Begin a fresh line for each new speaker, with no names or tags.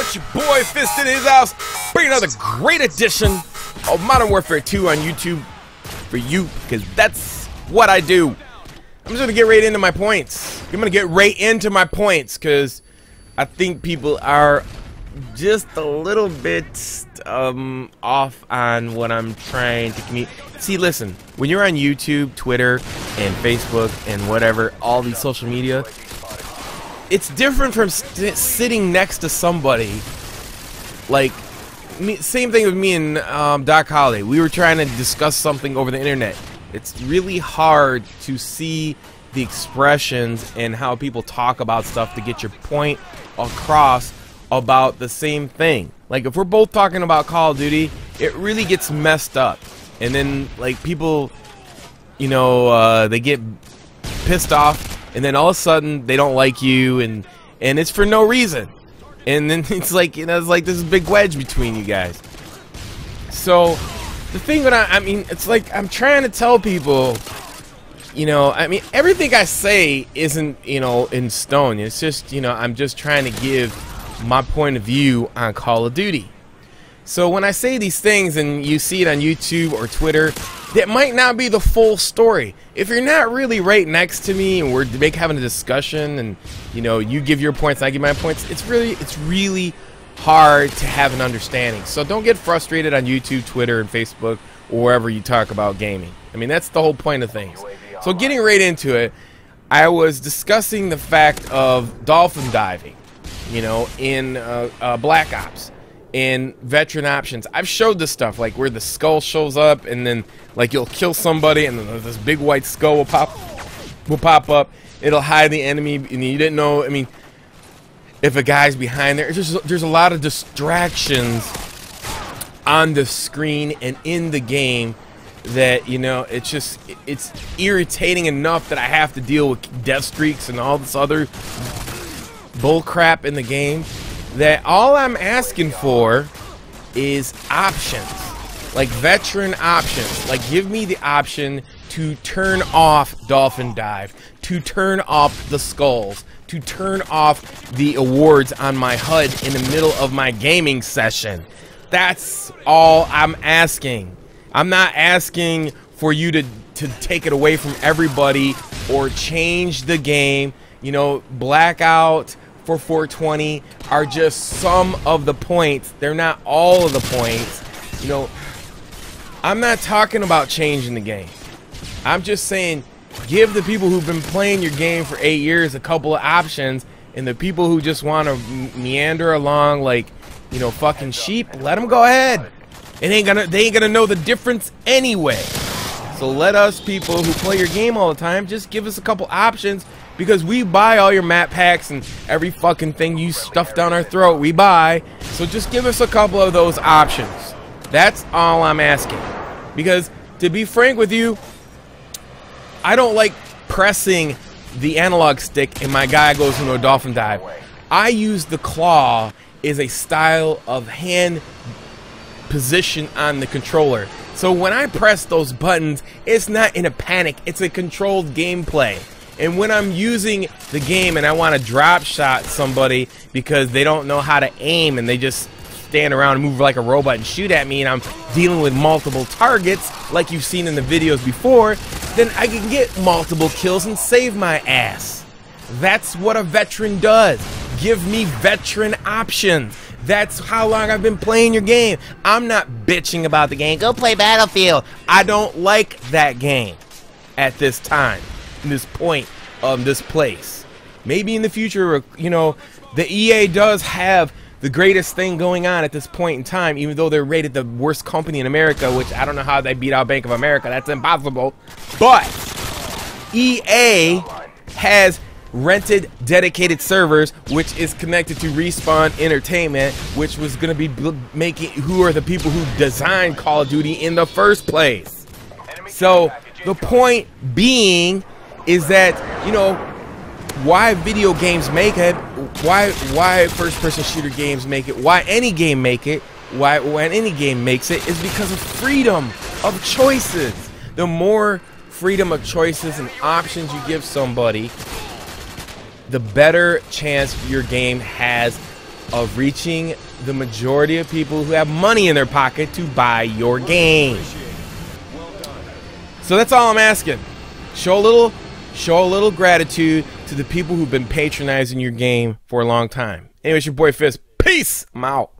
It's your boy Fist in his house, bringing another great edition of Modern Warfare 2 on YouTube for you, because that's what I do. I'm just gonna get right into my points. I'm gonna get right into my points because I think people are just a little bit off on what I'm trying to communicate. See, listen, when you're on YouTube, Twitter, and Facebook, and whatever, all these social media, it's different from sitting next to somebody. Like, same thing with me and Doc Holliday. We were trying to discuss something over the internet. It's really hard to see the expressions and how people talk about stuff to get your point across about the same thing. Like, if we're both talking about Call of Duty, it really gets messed up. And then, like, people, you know, they get pissed off, and then all of a sudden they don't like you, and it's for no reason. And then it's like, you know, it's like this big wedge between you guys. So the thing that I mean, it's like I'm trying to tell people, you know, I mean, everything I say isn't, you know, in stone. It's just, you know, I'm just trying to give my point of view on Call of Duty. So when I say these things and you see it on YouTube or Twitter, that might not be the full story. If you're not really right next to me and we're having a discussion and, you know, you give your points and I give my points, it's really hard to have an understanding. So don't get frustrated on YouTube, Twitter, and Facebook, or wherever you talk about gaming. I mean, that's the whole point of things. So getting right into it, I was discussing the fact of dolphin diving, you know, in Black Ops. In veteran options, I've showed this stuff, like where the skull shows up and then, like, you'll kill somebody and then this big white skull will pop up. It'll hide the enemy and you didn't know. I mean, if a guy's behind there, there's a lot of distractions on the screen and in the game that, you know, it's irritating enough that I have to deal with death streaks and all this other bull crap in the game. That all I'm asking for is options, like veteran options. Like, give me the option to turn off dolphin dive, to turn off the skulls, to turn off the awards on my HUD in the middle of my gaming session. That's all I'm asking. I'm not asking for you to take it away from everybody or change the game. You know, Blackout for 420 are just some of the points. They're not all of the points. You know, I'm not talking about changing the game. I'm just saying, give the people who've been playing your game for 8 years a couple of options, and the people who just want to meander along like, you know, fucking sheep, let them go ahead. They ain't gonna know the difference anyway. So let us people who play your game all the time just give us a couple options, because we buy all your map packs and every fucking thing you stuff down our throat, we buy. So just give us a couple of those options. That's all I'm asking. Because, to be frank with you, I don't like pressing the analog stick and my guy goes into a dolphin dive. I use the claw as a style of hand position on the controller. So when I press those buttons, it's not in a panic, it's a controlled gameplay. And when I'm using the game and I want to drop shot somebody because they don't know how to aim and they just stand around and move like a robot and shoot at me, and I'm dealing with multiple targets like you've seen in the videos before, then I can get multiple kills and save my ass. That's what a veteran does. Give me veteran options. That's how long I've been playing your game. I'm not bitching about the game. Go play Battlefield. I don't like that game at this time, in this point of this place. Maybe in the future, you know, the EA does have the greatest thing going on at this point in time, even though they're rated the worst company in America, which I don't know how they beat out Bank of America. That's impossible. But EA has rented dedicated servers, which is connected to Respawn Entertainment, which was going to be who are the people who designed Call of Duty in the first place. So the point being is that, you know, why video games make it, why first-person shooter games make it, why any game make it, why when any game makes it, is because of freedom of choices. The more freedom of choices and options you give somebody, the better chance your game has of reaching the majority of people who have money in their pocket to buy your game. So that's all I'm asking. Show a little gratitude to the people who've been patronizing your game for a long time. Anyway, it's your boy Fizz. Peace. I'm out.